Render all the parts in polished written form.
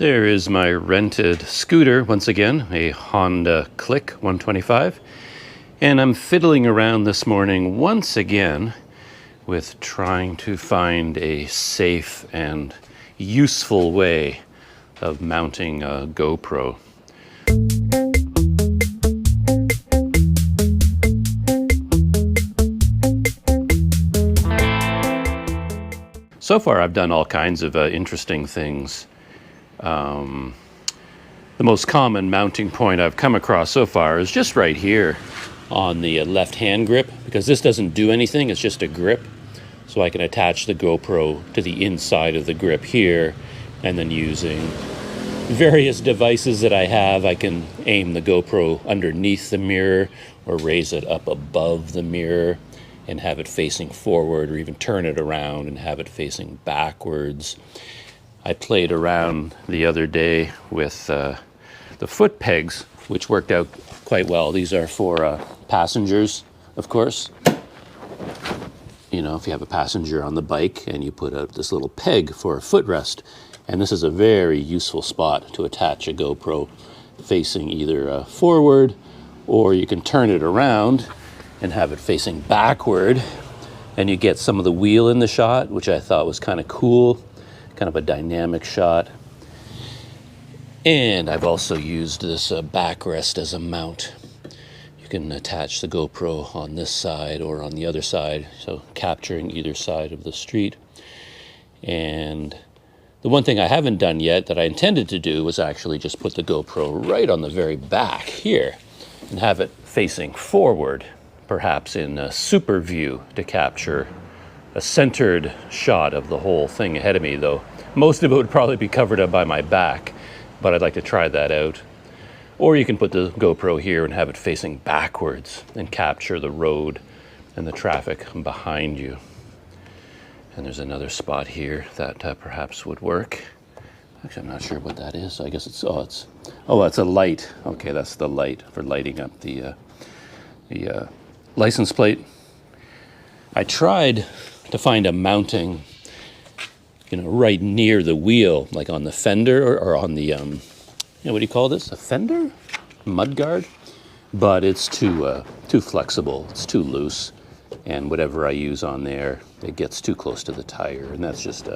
There is my rented scooter once again, a Honda Click 125. And I'm fiddling around this morning once again with trying to find a safe and useful way of mounting a GoPro. So far I've done all kinds of interesting things. The most common mounting point I've come across so far is just right here on the left hand grip, because this doesn't do anything, it's just a grip. So I can attach the GoPro to the inside of the grip here, and then using various devices that I have, I can aim the GoPro underneath the mirror or raise it up above the mirror and have it facing forward, or even turn it around and have it facing backwards. I played around the other day with the foot pegs, which worked out quite well. These are for passengers, of course. You know, if you have a passenger on the bike and you put out this little peg for a footrest, and this is a very useful spot to attach a GoPro facing either forward, or you can turn it around and have it facing backward, and you get some of the wheel in the shot, which I thought was kind of cool. Kind of a dynamic shot. And I've also used this backrest as a mount. You can attach the GoPro on this side or on the other side, so capturing either side of the street. And the one thing I haven't done yet that I intended to do was actually just put the GoPro right on the very back here and have it facing forward, perhaps in a super view, to capture a centered shot of the whole thing ahead of me, though most of it would probably be covered up by my back, but I'd like to try that out. Or you can put the GoPro here and have it facing backwards and capture the road and the traffic behind you. And there's another spot here that perhaps would work. Actually, I'm not sure what that is. I guess it's a light. Okay, that's the light for lighting up the license plate. I tried to find a mounting, right near the wheel, like on the fender or on the, what do you call this? A fender? Mudguard? But it's too flexible. It's too loose. And whatever I use on there, it gets too close to the tire. And that's just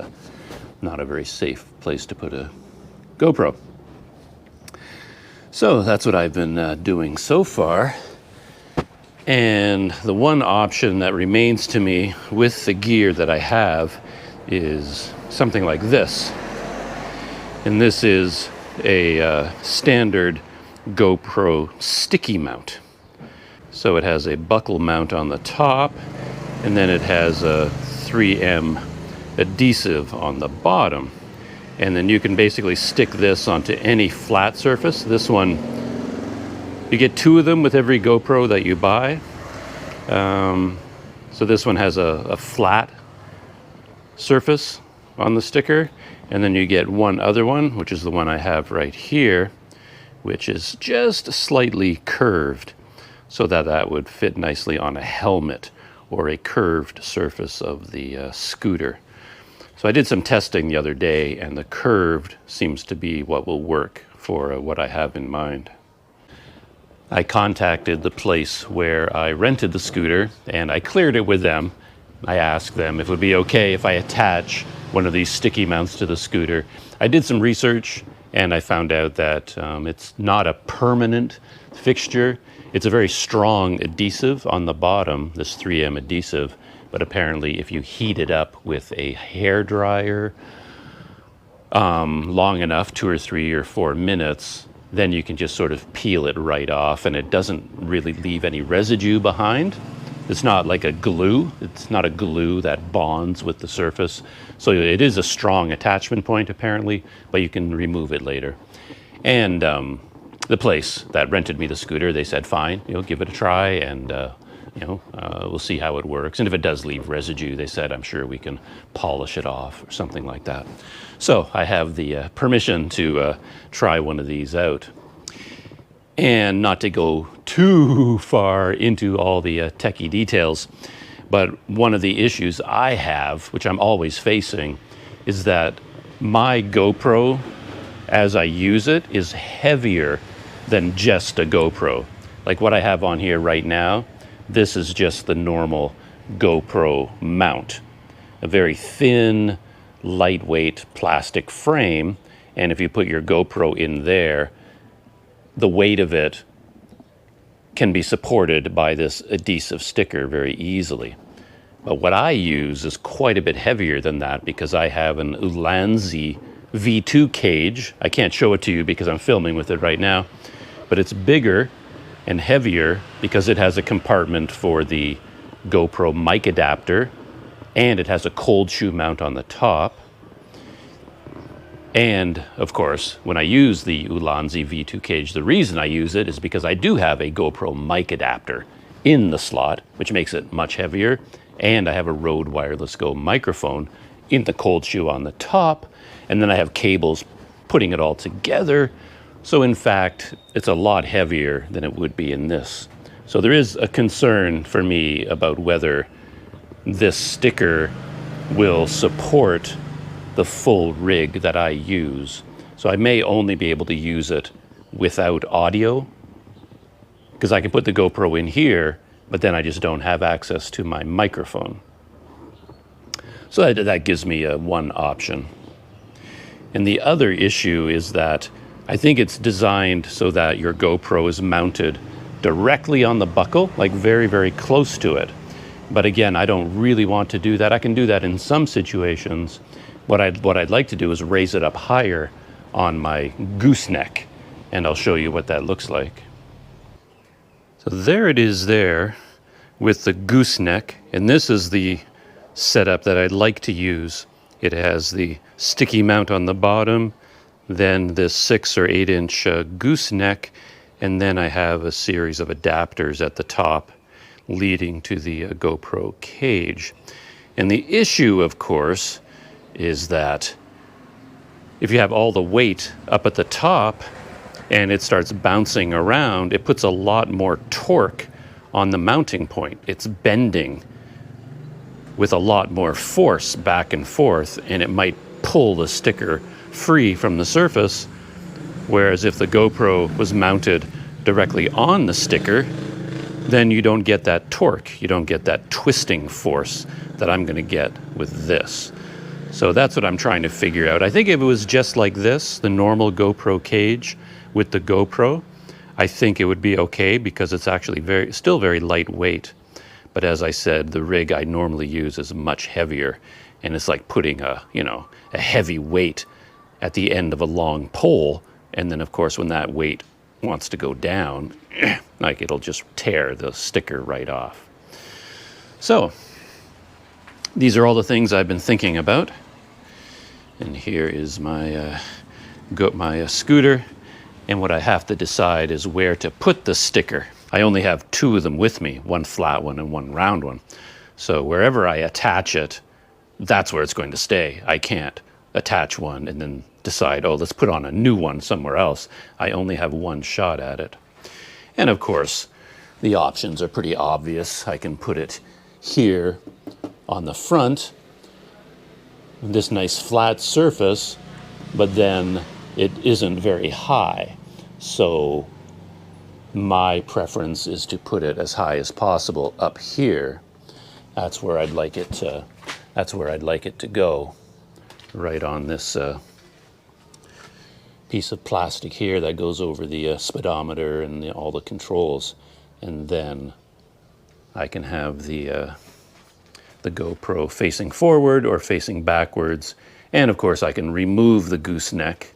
not a very safe place to put a GoPro. So that's what I've been doing so far. And the one option that remains to me with the gear that I have is something like this. And this is a standard GoPro sticky mount. So it has a buckle mount on the top, and then it has a 3M adhesive on the bottom. And then you can basically stick this onto any flat surface. This one, you get 2 of them with every GoPro that you buy. So this one has a flat surface on the sticker, and then you get one other one, which is the one I have right here, which is just slightly curved, so that would fit nicely on a helmet or a curved surface of the scooter. So I did some testing the other day, and the curved seems to be what will work for what I have in mind. I contacted the place where I rented the scooter, and I cleared it with them. I asked them if it would be okay if I attach one of these sticky mounts to the scooter. I did some research, and I found out that it's not a permanent fixture. It's a very strong adhesive on the bottom, this 3M adhesive, but apparently if you heat it up with a hair dryer long enough, 2 or 3 or 4 minutes, then you can just sort of peel it right off, and it doesn't really leave any residue behind. It's not like a glue. It's not a glue that bonds with the surface. So it is a strong attachment point apparently, but you can remove it later. And the place that rented me the scooter, they said, fine, give it a try, and we'll see how it works. And if it does leave residue, they said, I'm sure we can polish it off or something like that. So I have the permission to try one of these out. And not to go too far into all the techie details, but one of the issues I have, which I'm always facing, is that my GoPro as I use it is heavier than just a GoPro. Like what I have on here right now, this is just the normal GoPro mount. A very thin, lightweight plastic frame, and if you put your GoPro in there, the weight of it can be supported by this adhesive sticker very easily. But what I use is quite a bit heavier than that because I have an Ulanzi V2 cage. I can't show it to you because I'm filming with it right now, but it's bigger and heavier because it has a compartment for the GoPro mic adapter, and it has a cold shoe mount on the top. And of course, when I use the Ulanzi V2 cage, the reason I use it is because I do have a GoPro mic adapter in the slot, which makes it much heavier. And I have a Rode Wireless Go microphone in the cold shoe on the top. And then I have cables putting it all together. So in fact, it's a lot heavier than it would be in this. So there is a concern for me about whether this sticker will support the full rig that I use. So I may only be able to use it without audio because I can put the GoPro in here, but then I just don't have access to my microphone. So that gives me one option. And the other issue is that I think it's designed so that your GoPro is mounted directly on the buckle, like very, very close to it. But again, I don't really want to do that. I can do that in some situations. What I'd like to do is raise it up higher on my gooseneck, and I'll show you what that looks like. So there it is there with the gooseneck, and this is the setup that I'd like to use. It has the sticky mount on the bottom, then this 6 or 8 inch gooseneck, and then I have a series of adapters at the top leading to the GoPro cage. And the issue, of course, is that if you have all the weight up at the top and it starts bouncing around, it puts a lot more torque on the mounting point. It's bending with a lot more force back and forth, and it might pull the sticker free from the surface. Whereas if the GoPro was mounted directly on the sticker, then you don't get that torque. You don't get that twisting force that I'm going to get with this. So that's what I'm trying to figure out. I think if it was just like this, the normal GoPro cage with the GoPro, I think it would be okay because it's actually still very lightweight. But as I said, the rig I normally use is much heavier, and it's like putting a heavy weight at the end of a long pole. And then of course, when that weight wants to go down, like it'll just tear the sticker right off. So these are all the things I've been thinking about. And here is my scooter. And what I have to decide is where to put the sticker. I only have 2 of them with me, one flat one and one round one. So wherever I attach it, that's where it's going to stay. I can't attach one and then decide, oh, let's put on a new one somewhere else. I only have one shot at it. And of course, the options are pretty obvious. I can put it here on the front, this nice flat surface, but then it isn't very high. So my preference is to put it as high as possible up here. That's where I'd like it to go, right on this piece of plastic here that goes over the speedometer and all the controls. And then I can have the GoPro facing forward or facing backwards. And of course I can remove the gooseneck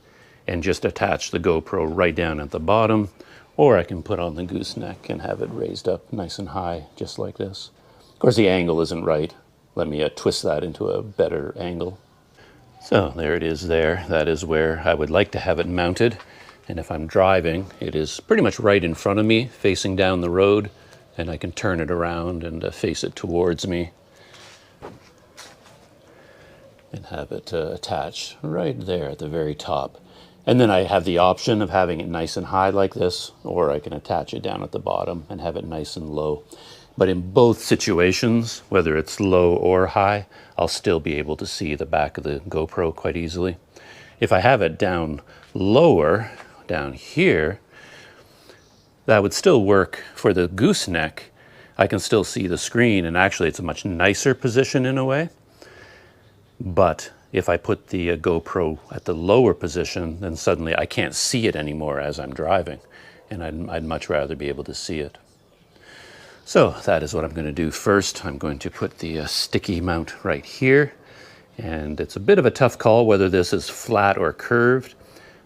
and just attach the GoPro right down at the bottom, or I can put on the gooseneck and have it raised up nice and high, just like this. Of course the angle isn't right. Let me twist that into a better angle. So there it is there. That is where I would like to have it mounted. And if I'm driving, it is pretty much right in front of me, facing down the road, and I can turn it around and face it towards me and have it attached right there at the very top. And then I have the option of having it nice and high like this, or I can attach it down at the bottom and have it nice and low. But in both situations, whether it's low or high, I'll still be able to see the back of the GoPro quite easily. If I have it down lower, down here, that would still work for the gooseneck. I can still see the screen, and actually it's a much nicer position in a way. But if I put the GoPro at the lower position, then suddenly I can't see it anymore as I'm driving, and I'd much rather be able to see it. So that is what I'm going to do first. I'm going to put the sticky mount right here, and it's a bit of a tough call whether this is flat or curved,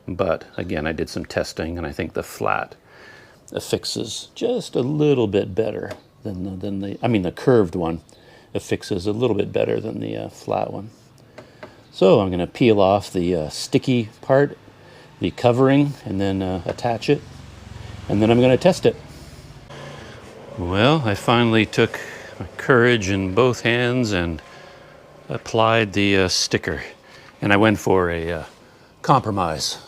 but again, I did some testing, and I think the flat affixes just a little bit better than the curved one affixes a little bit better than the flat one. So I'm going to peel off the sticky part, the covering, and then attach it, and then I'm going to test it. Well, I finally took my courage in both hands and applied the sticker, and I went for a compromise.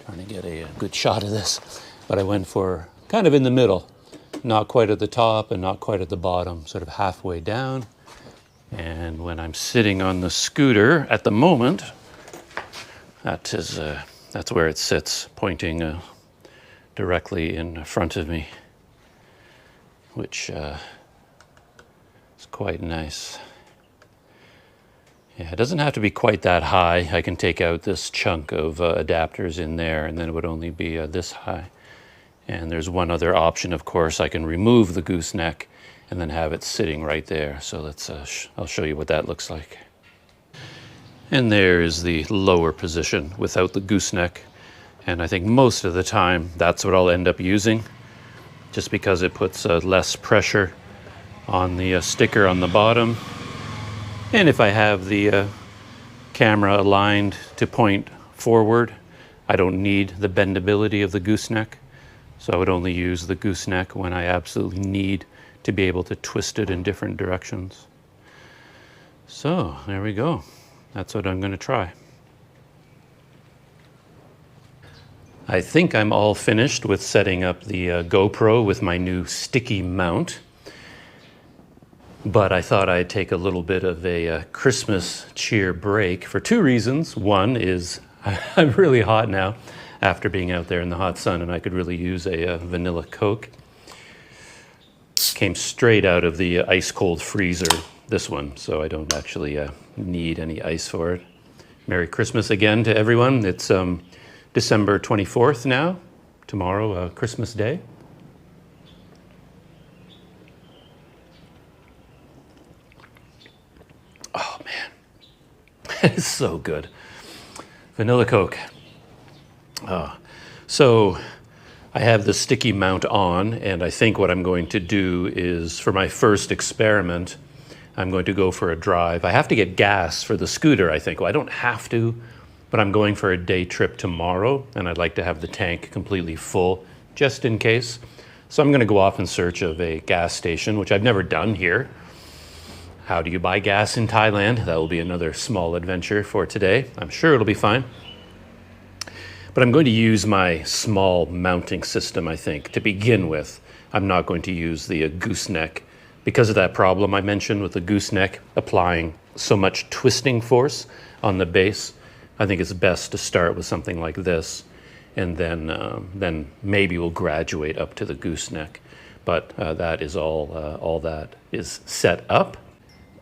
Trying to get a good shot of this, but I went for kind of in the middle, not quite at the top and not quite at the bottom, sort of halfway down. And when I'm sitting on the scooter at the moment, that's where it sits, pointing directly in front of me, which is quite nice. Yeah, it doesn't have to be quite that high. I can take out this chunk of adapters in there, and then it would only be this high. And there's one other option, of course. I can remove the gooseneck and then have it sitting right there. So let's, I'll show you what that looks like. And there is the lower position without the gooseneck. And I think most of the time that's what I'll end up using, just because it puts less pressure on the sticker on the bottom. And if I have the camera aligned to point forward, I don't need the bendability of the gooseneck. So I would only use the gooseneck when I absolutely need to be able to twist it in different directions. So there we go. That's what I'm going to try. I think I'm all finished with setting up the GoPro with my new sticky mount. But I thought I'd take a little bit of a Christmas cheer break for two reasons. One is I'm really hot now after being out there in the hot sun, and I could really use a vanilla Coke. Came straight out of the ice cold freezer, this one, so I don't actually need any ice for it. Merry Christmas again to everyone. It's December 24th now, tomorrow, Christmas Day. Oh man, it's so good. Vanilla Coke. So I have the sticky mount on, and I think what I'm going to do is, for my first experiment, I'm going to go for a drive. I have to get gas for the scooter, I think. Well, I don't have to, but I'm going for a day trip tomorrow, and I'd like to have the tank completely full, just in case. So I'm going to go off in search of a gas station, which I've never done here. How do you buy gas in Thailand? That will be another small adventure for today. I'm sure it'll be fine. But I'm going to use my small mounting system, I think, to begin with. I'm not going to use the gooseneck because of that problem I mentioned with the gooseneck applying so much twisting force on the base. I think it's best to start with something like this, and then maybe we'll graduate up to the gooseneck. But that is all that is set up.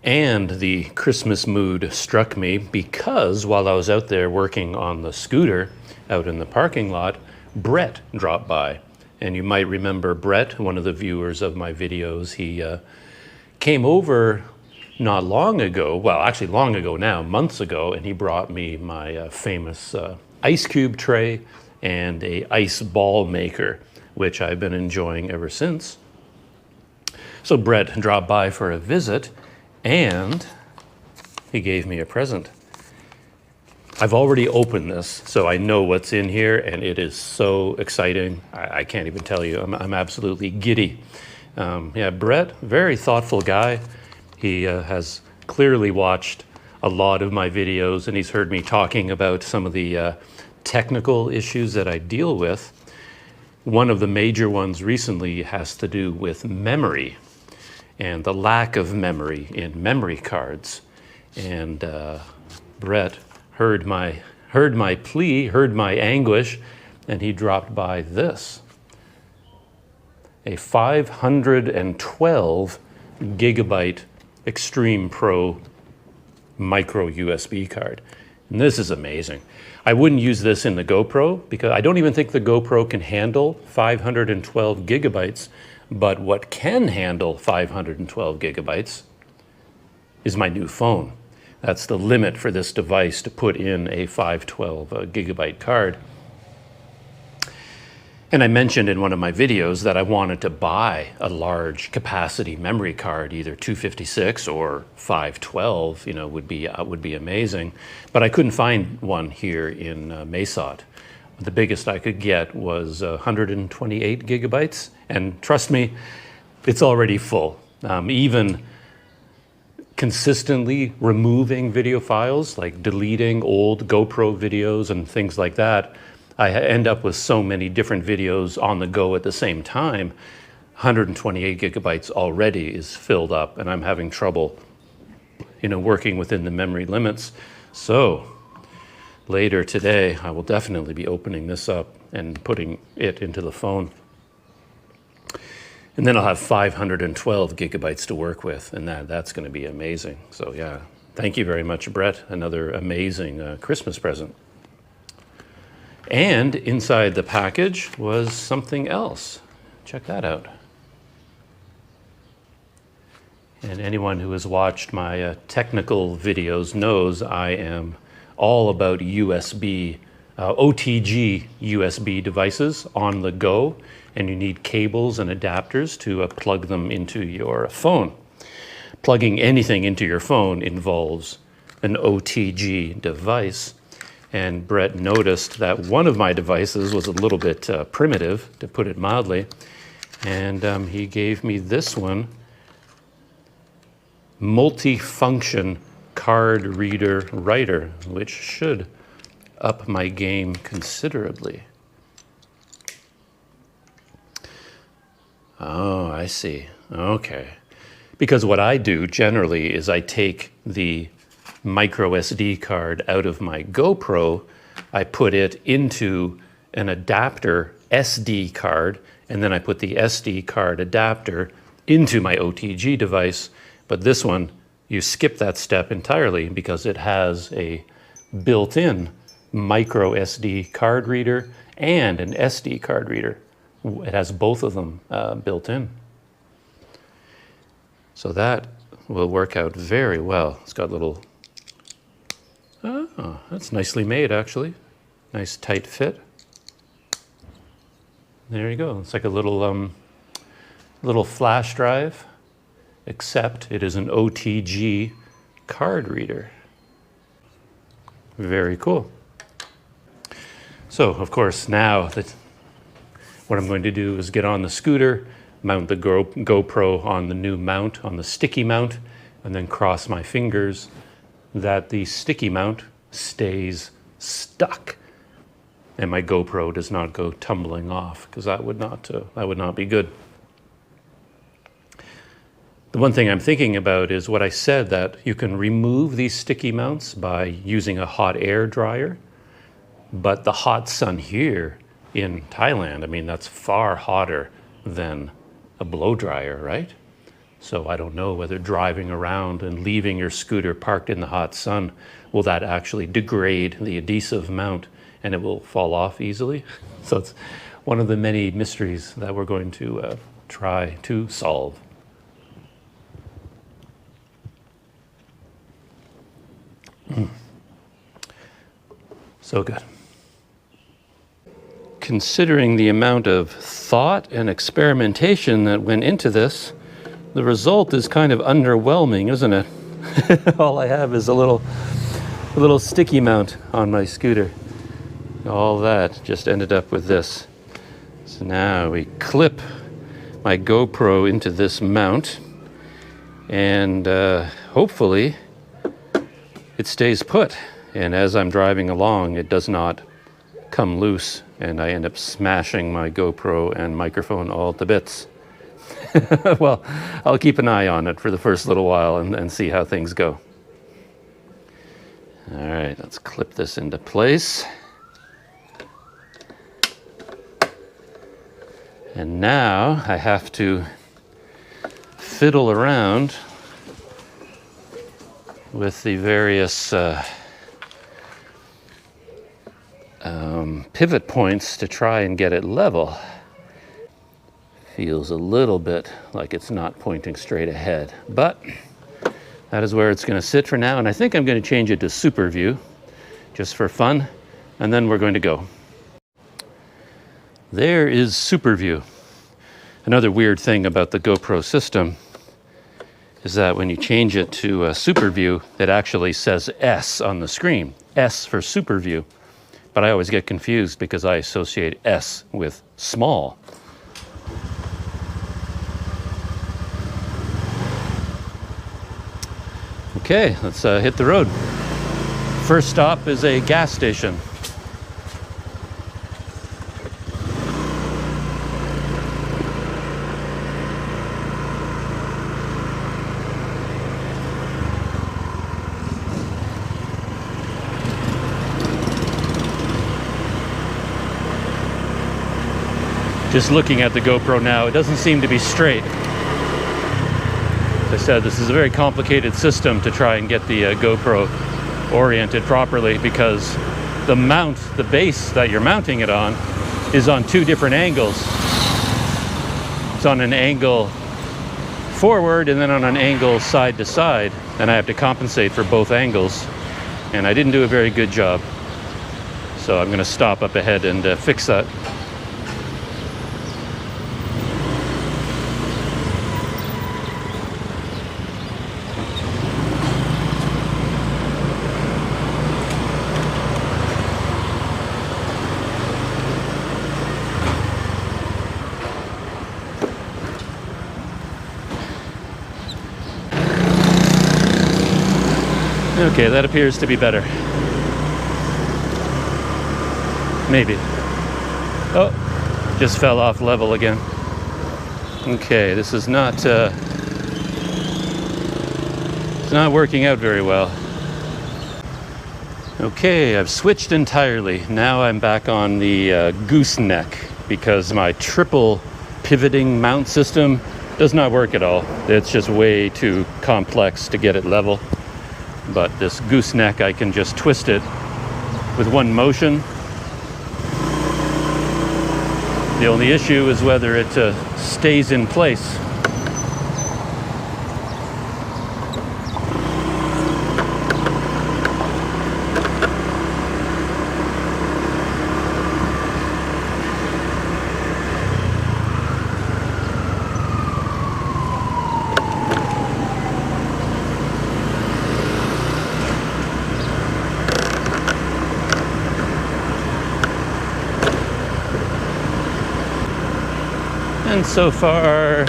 And the Christmas mood struck me because while I was out there working on the scooter out in the parking lot, Brett dropped by. And you might remember Brett, one of the viewers of my videos. He came over not long ago, well, actually long ago now, months ago, and he brought me my famous ice cube tray and a ice ball maker, which I've been enjoying ever since. So Brett dropped by for a visit, and he gave me a present. I've already opened this, so I know what's in here, and it is so exciting. I can't even tell you. I'm absolutely giddy. Yeah, Brett, very thoughtful guy. He has clearly watched a lot of my videos, and he's heard me talking about some of the technical issues that I deal with. One of the major ones recently has to do with memory and the lack of memory in memory cards. And Brett heard my heard my plea, heard my anguish, and he dropped by this. A 512 gigabyte Extreme Pro micro USB card. And this is amazing. I wouldn't use this in the GoPro because I don't even think the GoPro can handle 512 gigabytes, but what can handle 512 gigabytes is my new phone. That's the limit for this device to put in a 512 gigabyte card. And I mentioned in one of my videos that I wanted to buy a large capacity memory card, either 256 or 512, would be amazing. But I couldn't find one here in Mae Sot. The biggest I could get was 128 gigabytes. And trust me, it's already full. Even consistently removing video files, like deleting old GoPro videos and things like that, I end up with so many different videos on the go at the same time. 128 gigabytes already is filled up, and I'm having trouble, working within the memory limits. So later today, I will definitely be opening this up and putting it into the phone. And then I'll have 512 gigabytes to work with, and that's going to be amazing. So yeah, thank you very much, Brett. Another amazing Christmas present. And inside the package was something else. Check that out. And anyone who has watched my technical videos knows I am all about USB, OTG USB devices on the go, and you need cables and adapters to plug them into your phone. Plugging anything into your phone involves an OTG device. And Brett noticed that one of my devices was a little bit primitive, to put it mildly, and he gave me this one, multi-function card reader writer, which should up my game considerably. Oh, I see. Okay. Because what I do generally is I take the micro SD card out of my GoPro, I put it into an adapter SD card, and then I put the SD card adapter into my OTG device. But this one, you skip that step entirely because it has a built-in micro SD card reader and an SD card reader. It has both of them built in. So that will work out very well. It's got little... Oh, that's nicely made, actually. Nice tight fit. There you go. It's like a little flash drive, except it is an OTG card reader. Very cool. So, of course, now what I'm going to do is get on the scooter, mount the GoPro on the new mount, on the sticky mount, and then cross my fingers that the sticky mount stays stuck and my GoPro does not go tumbling off, because that would not be good. The one thing I'm thinking about is what I said, that you can remove these sticky mounts by using a hot air dryer, but the hot sun here in Thailand, I mean, that's far hotter than a blow dryer, right? So I don't know whether driving around and leaving your scooter parked in the hot sun, will that actually degrade the adhesive mount and it will fall off easily? So it's one of the many mysteries that we're going to try to solve. So good. Considering the amount of thought and experimentation that went into this, the result is kind of underwhelming, isn't it? All I have is a little sticky mount on my scooter. All that just ended up with this. So now we clip my GoPro into this mount, and hopefully it stays put. And as I'm driving along, it does not come loose, and I end up smashing my GoPro and microphone all to bits. Well, I'll keep an eye on it for the first little while and see how things go. All right, let's clip this into place. And now I have to fiddle around with the various pivot points to try and get it level. Feels a little bit like it's not pointing straight ahead, but that is where it's going to sit for now. And I think I'm going to change it to super view just for fun. And then we're going to go. There is super view. Another weird thing about the GoPro system is that when you change it to super view, it actually says S on the screen. S for super view. But I always get confused because I associate S with small. Okay, let's hit the road. First stop is a gas station. Just looking at the GoPro now, it doesn't seem to be straight. As I said, this is a very complicated system to try and get the GoPro oriented properly, because the mount, the base that you're mounting it on, is on two different angles. It's on an angle forward and then on an angle side to side, and I have to compensate for both angles, and I didn't do a very good job. So I'm going to stop up ahead and fix that. Okay, that appears to be better. Maybe. Oh, just fell off level again. Okay, this is not it's not working out very well. Okay, I've switched entirely. Now I'm back on the gooseneck because my triple pivoting mount system does not work at all. It's just way too complex to get it level. But this gooseneck, I can just twist it with one motion. The only issue is whether it stays in place. And so far,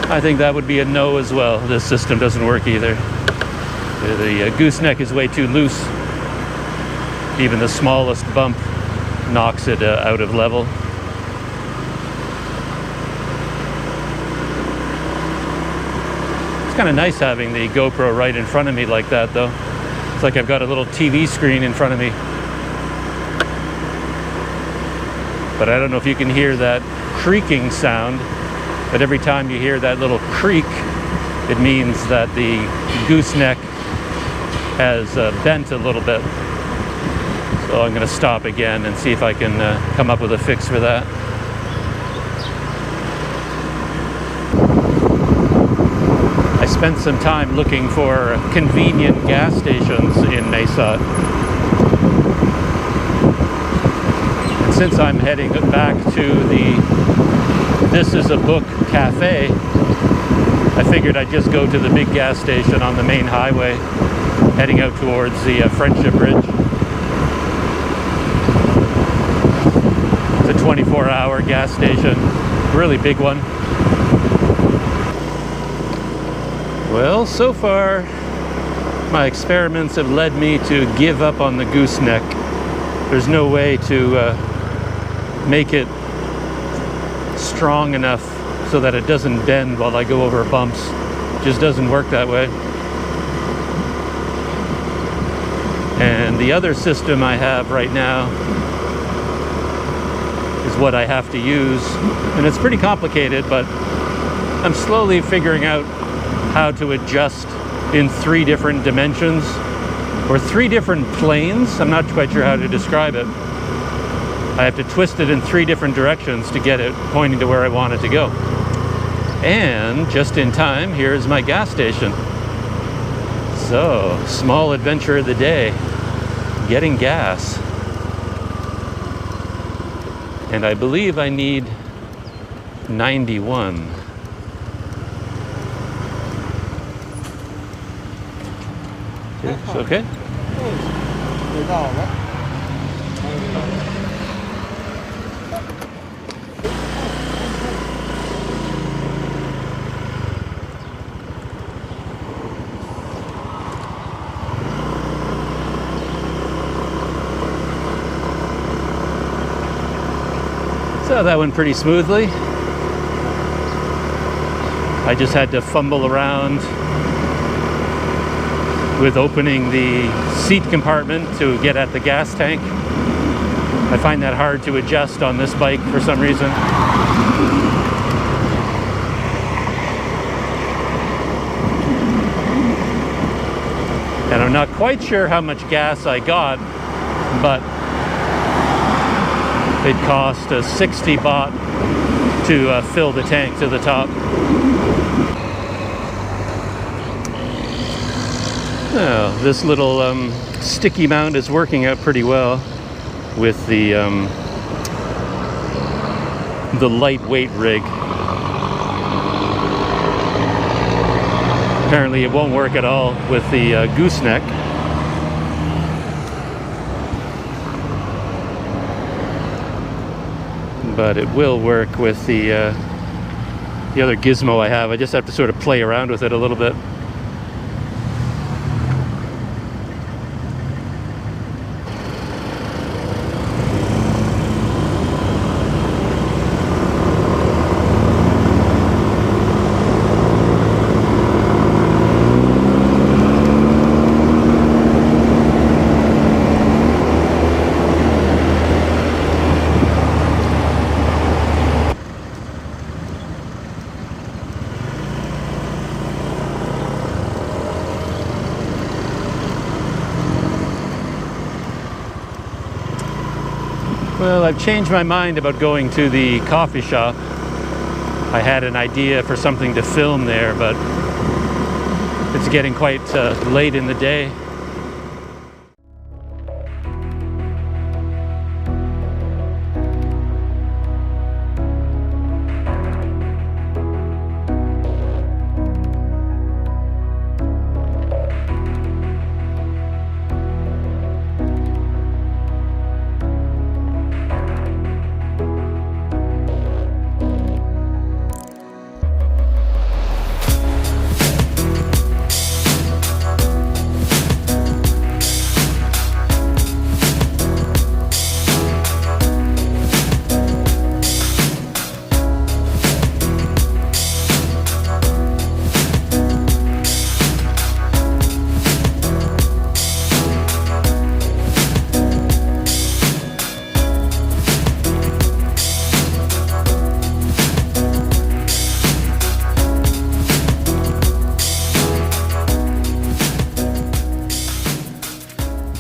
I think that would be a no as well. This system doesn't work either. The gooseneck is way too loose. Even the smallest bump knocks it out of level. It's kind of nice having the GoPro right in front of me like that, though. It's like I've got a little TV screen in front of me. But I don't know if you can hear that creaking sound, but every time you hear that little creak, it means that the gooseneck has bent a little bit. So I'm going to stop again and see if I can come up with a fix for that. I spent some time looking for convenient gas stations in Mae Sot. Since I'm heading back to the This Is a Book Cafe, I figured I'd just go to the big gas station on the main highway, heading out towards the Friendship Bridge. It's a 24-hour gas station, really big one. Well, so far, my experiments have led me to give up on the gooseneck. There's no way to make it strong enough so that it doesn't bend while I go over bumps. It just doesn't work that way. And the other system I have right now is what I have to use. And it's pretty complicated, but I'm slowly figuring out how to adjust in 3 different dimensions or 3 different planes. I'm not quite sure how to describe it. I have to twist it in 3 different directions to get it pointing to where I want it to go. And just in time, here's my gas station. So, small adventure of the day, getting gas. And I believe I need 91. It's okay? So that went pretty smoothly. I just had to fumble around with opening the seat compartment to get at the gas tank. I find that hard to adjust on this bike for some reason. And I'm not quite sure how much gas I got, but it cost 60 baht to fill the tank to the top. Well, this little sticky mount is working out pretty well with the lightweight rig. Apparently it won't work at all with the gooseneck. But it will work with the other gizmo I have. I just have to sort of play around with it a little bit. Well, I've changed my mind about going to the coffee shop. I had an idea for something to film there, but it's getting quite late in the day.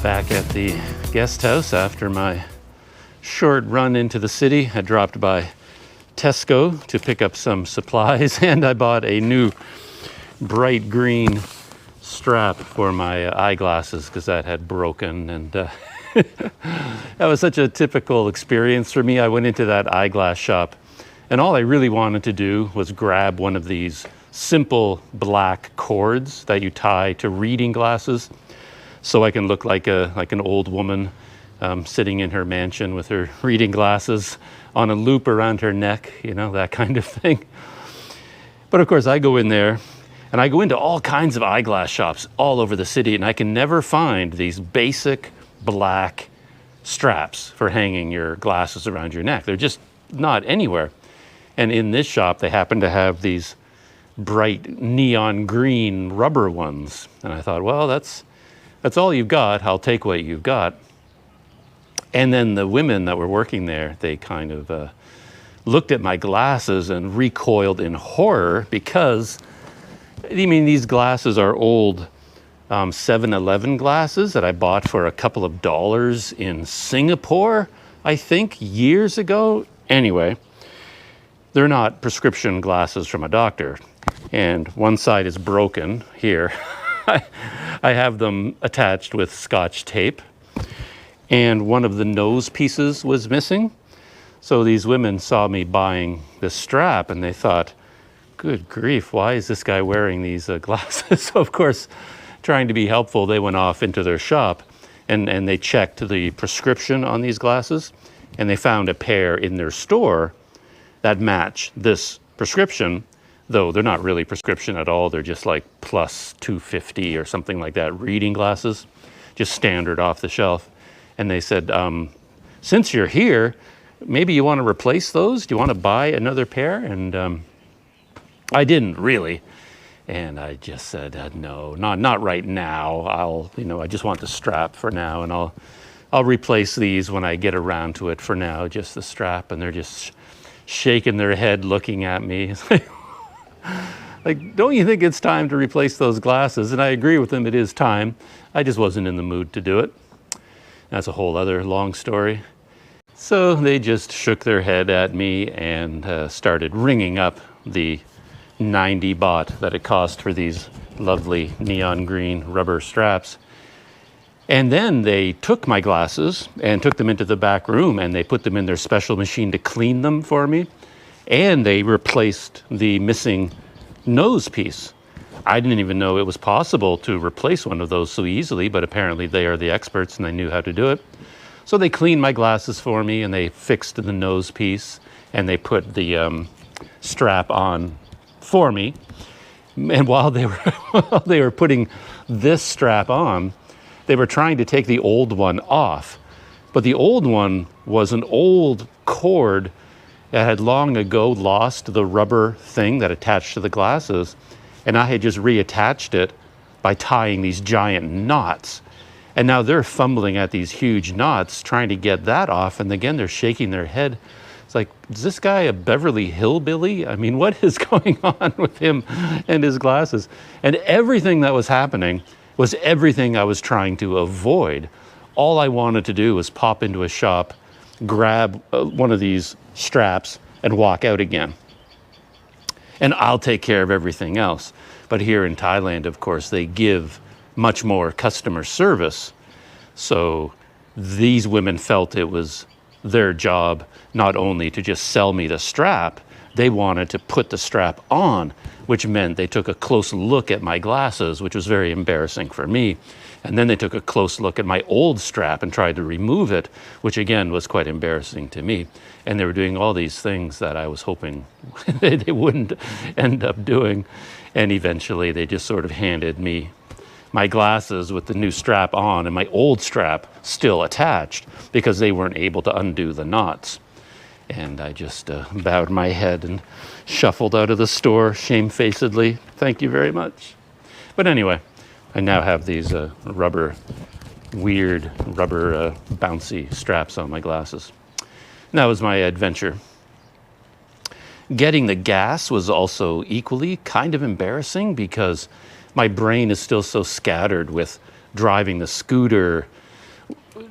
Back at the guest house after my short run into the city. I dropped by Tesco to pick up some supplies, and I bought a new bright green strap for my eyeglasses because that had broken, and that was such a typical experience for me. I went into that eyeglass shop, and all I really wanted to do was grab one of these simple black cords that you tie to reading glasses, so I can look like an old woman sitting in her mansion with her reading glasses on a loop around her neck, you know, that kind of thing. But of course, I go in there, and I go into all kinds of eyeglass shops all over the city, and I can never find these basic black straps for hanging your glasses around your neck. They're just not anywhere. And in this shop, they happen to have these bright neon green rubber ones. And I thought, well, that's That's all you've got. I'll take what you've got. And then the women that were working there, they kind of looked at my glasses and recoiled in horror because, I mean, these glasses are old 7-Eleven glasses that I bought for a couple of dollars in Singapore, I think, years ago. Anyway, they're not prescription glasses from a doctor. And one side is broken here. I have them attached with Scotch tape. And one of the nose pieces was missing. So these women saw me buying this strap and they thought, good grief, why is this guy wearing these glasses? So of course, trying to be helpful, they went off into their shop and they checked the prescription on these glasses and they found a pair in their store that match this prescription, though they're not really prescription at all. They're just like plus 250 or something like that, reading glasses, just standard off the shelf. And they said, since you're here, maybe you want to replace those? Do you want to buy another pair? And I didn't really. And I just said, no, not right now. I just want the strap for now. And I'll replace these when I get around to it. For now, just the strap. And they're just shaking their head looking at me. Like, don't you think it's time to replace those glasses? And I agree with them, it is time. I just wasn't in the mood to do it. That's a whole other long story. So they just shook their head at me and started ringing up the 90 baht that it cost for these lovely neon green rubber straps. And then they took my glasses and took them into the back room and they put them in their special machine to clean them for me. And they replaced the missing nose piece. I didn't even know it was possible to replace one of those so easily, but apparently they are the experts and they knew how to do it. So they cleaned my glasses for me and they fixed the nose piece and they put the strap on for me. And while they were putting this strap on, they were trying to take the old one off. But the old one was an old cord that had long ago lost the rubber thing that attached to the glasses. And I had just reattached it by tying these giant knots. And now they're fumbling at these huge knots, trying to get that off. And again, they're shaking their head. It's like, is this guy a Beverly Hillbilly? I mean, what is going on with him and his glasses? And everything that was happening was everything I was trying to avoid. All I wanted to do was pop into a shop, grab one of these straps, and walk out again. And I'll take care of everything else. But here in Thailand, of course, they give much more customer service. So these women felt it was their job not only to just sell me the strap, they wanted to put the strap on, which meant they took a close look at my glasses, which was very embarrassing for me. And then they took a close look at my old strap and tried to remove it, which again was quite embarrassing to me. And they were doing all these things that I was hoping they wouldn't end up doing. And eventually they just sort of handed me my glasses with the new strap on and my old strap still attached because they weren't able to undo the knots. And I just bowed my head and shuffled out of the store shamefacedly. Thank you very much. But anyway, I now have these weird rubber bouncy straps on my glasses. And that was my adventure. Getting the gas was also equally kind of embarrassing because my brain is still so scattered with driving the scooter,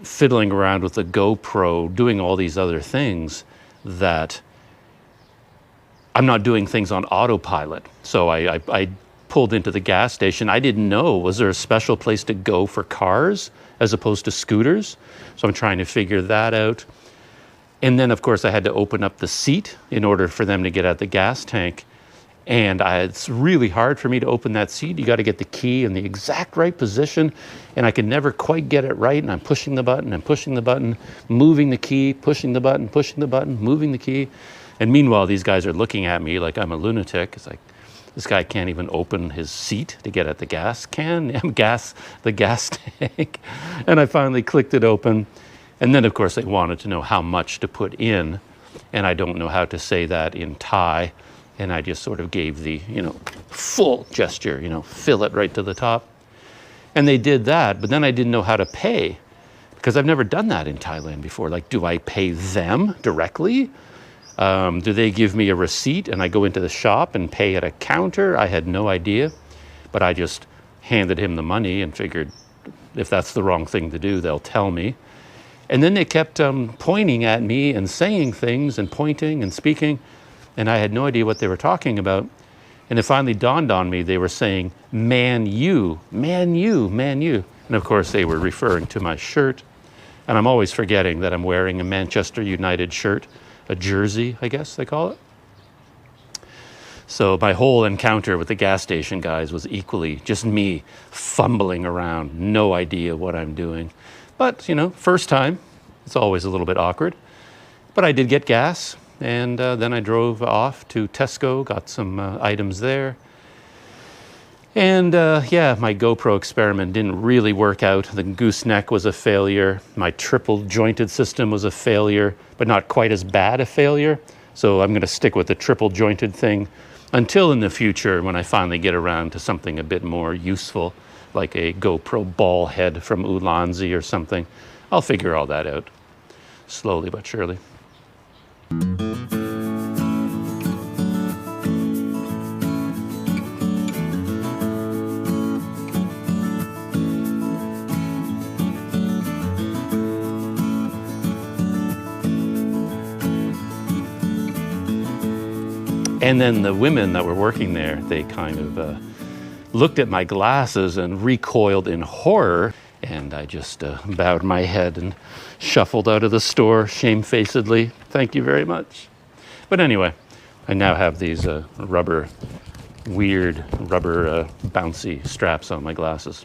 fiddling around with the GoPro, doing all these other things that I'm not doing things on autopilot. So I pulled into the gas station. I didn't know, was there a special place to go for cars as opposed to scooters? So I'm trying to figure that out. And then, of course, I had to open up the seat in order for them to get at the gas tank. And it's really hard for me to open that seat. You got to get the key in the exact right position. And I can never quite get it right. And I'm pushing the button and pushing the button, moving the key, pushing the button, moving the key. And meanwhile, these guys are looking at me like I'm a lunatic. It's like, this guy can't even open his seat to get at the gas can, the gas tank. And I finally clicked it open. And then, of course, they wanted to know how much to put in. And I don't know how to say that in Thai. And I just sort of gave the, full gesture, fill it right to the top. And they did that, but then I didn't know how to pay because I've never done that in Thailand before. Like, do I pay them directly? Do they give me a receipt and I go into the shop and pay at a counter? I had no idea, but I just handed him the money and figured if that's the wrong thing to do, they'll tell me. And then they kept pointing at me and saying things and pointing and speaking, and I had no idea what they were talking about. And it finally dawned on me, they were saying, man, you, man, you, man, you. And of course, they were referring to my shirt. And I'm always forgetting that I'm wearing a Manchester United shirt, a jersey, I guess they call it. So my whole encounter with the gas station guys was equally just me fumbling around, no idea what I'm doing. But, you know, first time, it's always a little bit awkward. But I did get gas, and then I drove off to Tesco, got some items there. And yeah, my GoPro experiment didn't really work out. The gooseneck was a failure. My triple jointed system was a failure, but not quite as bad a failure. So I'm going to stick with the triple jointed thing until in the future when I finally get around to something a bit more useful, like a GoPro ball head from Ulanzi or something. I'll figure all that out, slowly but surely. And then the women that were working there, they kind of looked at my glasses and recoiled in horror. And I just bowed my head and shuffled out of the store shamefacedly. Thank you very much. But anyway, I now have these weird rubber bouncy straps on my glasses.